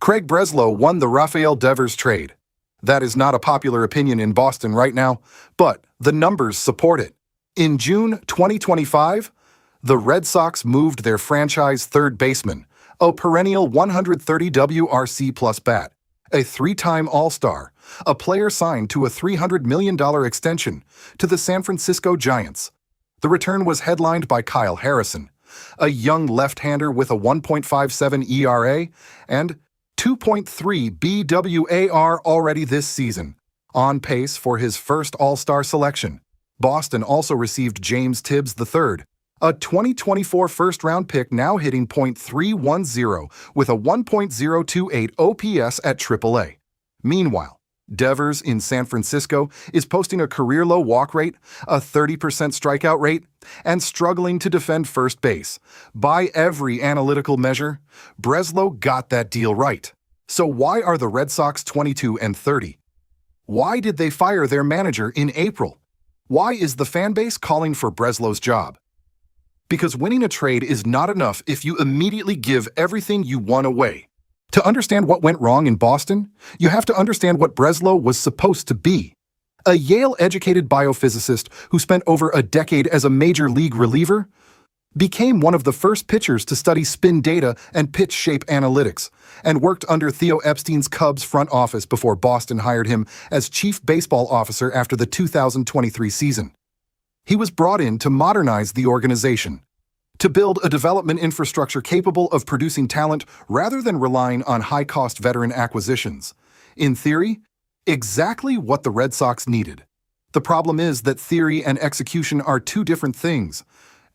Craig Breslow won the Rafael Devers trade. That is not a popular opinion in Boston right now, but the numbers support it. In June 2025, the Red Sox moved their franchise third baseman, a perennial 130 WRC plus bat, a three-time All-Star, a player signed to a $300 million extension to the San Francisco Giants. The return was headlined by Kyle Harrison, a young left-hander with a 1.57 ERA and 2.3 BWAR already this season, on pace for his first All-Star selection. Boston also received James Tibbs III, a 2024 first-round pick now hitting .310 with a 1.028 OPS at AAA. Meanwhile, Devers in San Francisco is posting a career-low walk rate, a 30% strikeout rate, and struggling to defend first base. By every analytical measure, Breslow got that deal right. So why are the Red Sox 22-30? Why did they fire their manager in April? Why is the fan base calling for Breslow's job? Because winning a trade is not enough if you immediately give everything you won away. To understand what went wrong in Boston, you have to understand what Breslow was supposed to be. A Yale-educated biophysicist who spent over a decade as a major league reliever, became one of the first pitchers to study spin data and pitch shape analytics, and worked under Theo Epstein's Cubs front office before Boston hired him as chief baseball officer after the 2023 season. He was brought in to modernize the organization, to build a development infrastructure capable of producing talent rather than relying on high-cost veteran acquisitions. In theory, exactly what the Red Sox needed. The problem is that theory and execution are two different things.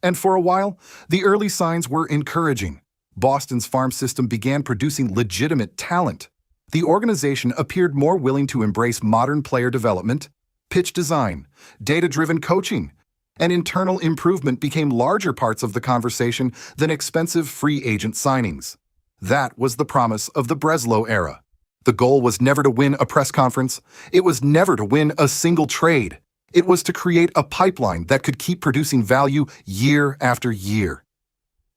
And for a while, the early signs were encouraging. Boston's farm system began producing legitimate talent. The organization appeared more willing to embrace modern player development, pitch design, data-driven coaching, and internal improvement became larger parts of the conversation than expensive free agent signings. That was the promise of the Breslow era. The goal was never to win a press conference. It was never to win a single trade. It was to create a pipeline that could keep producing value year after year.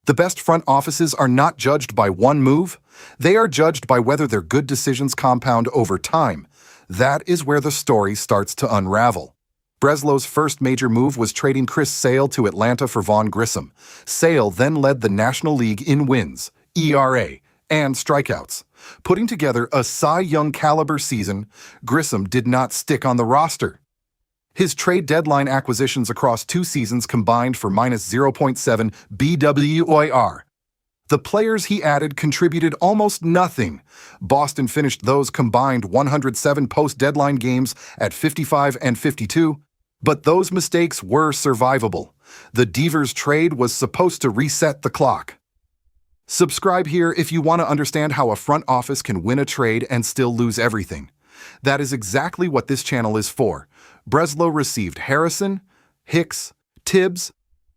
The best front offices are not judged by one move. They are judged by whether their good decisions compound over time. That is where the story starts to unravel. Breslow's first major move was trading Chris Sale to Atlanta for Vaughn Grissom. Sale then led the National League in wins, ERA, and strikeouts. Putting together a Cy Young caliber season, Grissom did not stick on the roster. His trade deadline acquisitions across 2 seasons combined for -0.7 BWAR. The players he added contributed almost nothing. Boston finished those combined 107 post-deadline games at 55 and 52, but those mistakes were survivable. The Devers trade was supposed to reset the clock. Subscribe here if you want to understand how a front office can win a trade and still lose everything. That is exactly what this channel is for. Breslow received Harrison, Hicks, Tibbs,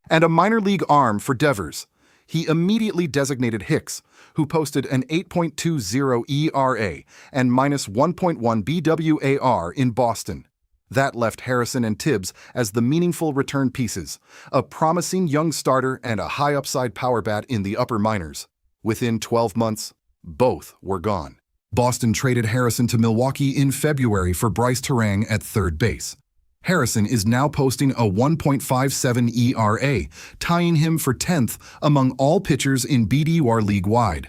and a minor league arm for Devers. He immediately designated Hicks, who posted an 8.20 ERA and -1.1 BWAR in Boston. That left Harrison and Tibbs as the meaningful return pieces, a promising young starter and a high-upside power bat in the upper minors. Within 12 months, both were gone. Boston traded Harrison to Milwaukee in February for Bryce Terang at third base. Harrison is now posting a 1.57 ERA, tying him for 10th among all pitchers in BDUR league-wide.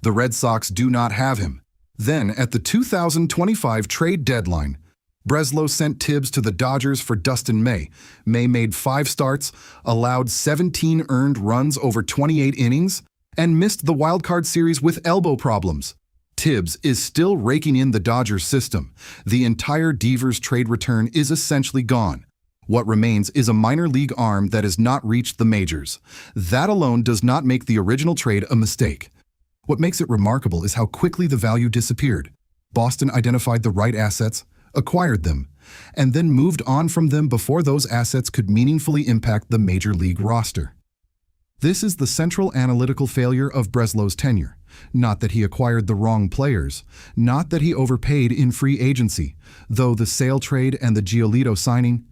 The Red Sox do not have him. Then, at the 2025 trade deadline, Breslow sent Tibbs to the Dodgers for Dustin May. May made 5 starts, allowed 17 earned runs over 28 innings, and missed the wildcard series with elbow problems. Tibbs is still raking in the Dodgers system. The entire Devers trade return is essentially gone. What remains is a minor league arm that has not reached the majors. That alone does not make the original trade a mistake. What makes it remarkable is how quickly the value disappeared. Boston identified the right assets, acquired them, and then moved on from them before those assets could meaningfully impact the major league roster. This is the central analytical failure of Breslow's tenure. Not that he acquired the wrong players, not that he overpaid in free agency, though the Sale trade and the Giolito signing,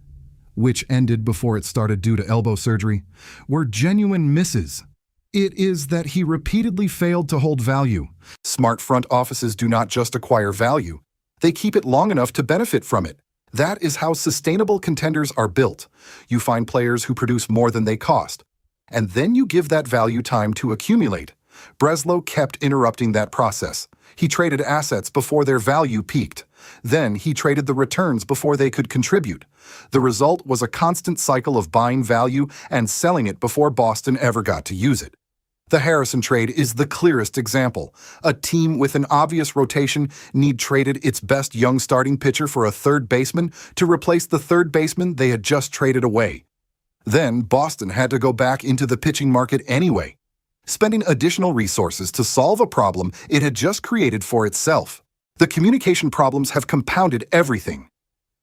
which ended before it started due to elbow surgery, were genuine misses. It is that he repeatedly failed to hold value. Smart front offices do not just acquire value, they keep it long enough to benefit from it. That is how sustainable contenders are built. You find players who produce more than they cost, and then you give that value time to accumulate. Breslow kept interrupting that process. He traded assets before their value peaked. Then he traded the returns before they could contribute. The result was a constant cycle of buying value and selling it before Boston ever got to use it. The Harrison trade is the clearest example. A team with an obvious rotation traded its best young starting pitcher for a third baseman to replace the third baseman they had just traded away. Then Boston had to go back into the pitching market anyway, spending additional resources to solve a problem it had just created for itself. The communication problems have compounded everything.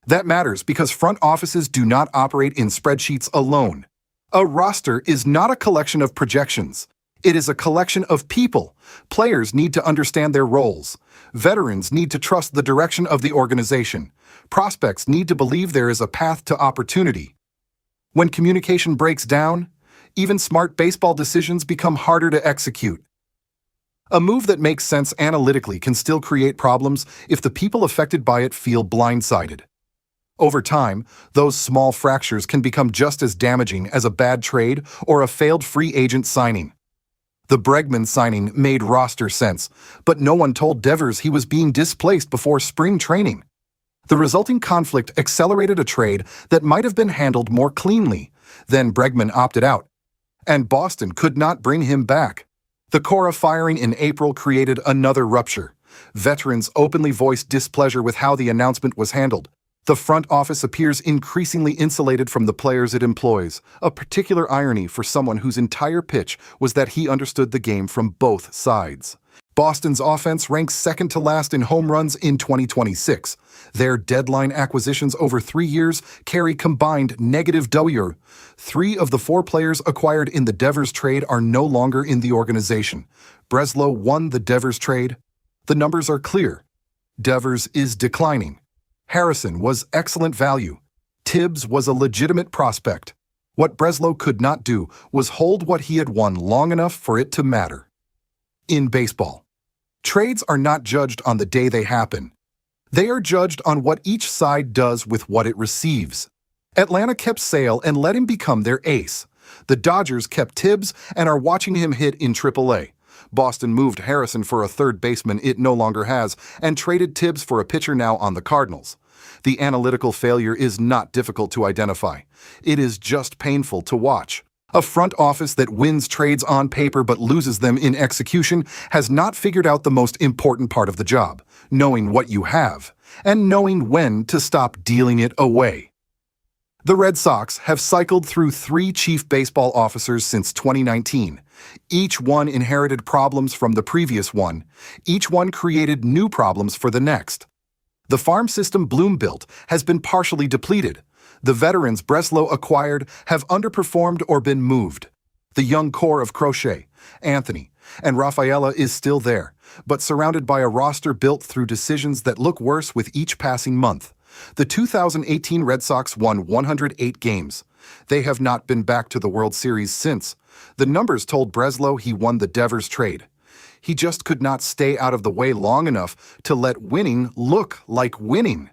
That matters because front offices do not operate in spreadsheets alone. A roster is not a collection of projections. It is a collection of people. Players need to understand their roles. Veterans need to trust the direction of the organization. Prospects need to believe there is a path to opportunity. When communication breaks down, even smart baseball decisions become harder to execute. A move that makes sense analytically can still create problems if the people affected by it feel blindsided. Over time, those small fractures can become just as damaging as a bad trade or a failed free agent signing. The Bregman signing made roster sense, but no one told Devers he was being displaced before spring training. The resulting conflict accelerated a trade that might have been handled more cleanly. Then Bregman opted out, and Boston could not bring him back. The Cora firing in April created another rupture. Veterans openly voiced displeasure with how the announcement was handled. The front office appears increasingly insulated from the players it employs, a particular irony for someone whose entire pitch was that he understood the game from both sides. Boston's offense ranks second to last in home runs in 2026. Their deadline acquisitions over 3 years carry combined negative WAR. 3 of the 4 players acquired in the Devers trade are no longer in the organization. Breslow won the Devers trade. The numbers are clear. Devers is declining. Harrison was excellent value. Tibbs was a legitimate prospect. What Breslow could not do was hold what he had won long enough for it to matter. In baseball, trades are not judged on the day they happen. They are judged on what each side does with what it receives. Atlanta kept Sale and let him become their ace. The Dodgers kept Tibbs and are watching him hit in AAA. Boston moved Harrison for a third baseman it no longer has and traded Tibbs for a pitcher now on the Cardinals. The analytical failure is not difficult to identify. It is just painful to watch. A front office that wins trades on paper but loses them in execution has not figured out the most important part of the job, knowing what you have, and knowing when to stop dealing it away. The Red Sox have cycled through 3 chief baseball officers since 2019. Each one inherited problems from the previous one. Each one created new problems for the next. The farm system Bloom built has been partially depleted. The veterans Breslow acquired have underperformed or been moved. The young core of Crochet, Anthony, and Rafaela is still there, but surrounded by a roster built through decisions that look worse with each passing month. The 2018 Red Sox won 108 games. They have not been back to the World Series since. The numbers told Breslow he won the Devers trade. He just could not stay out of the way long enough to let winning look like winning.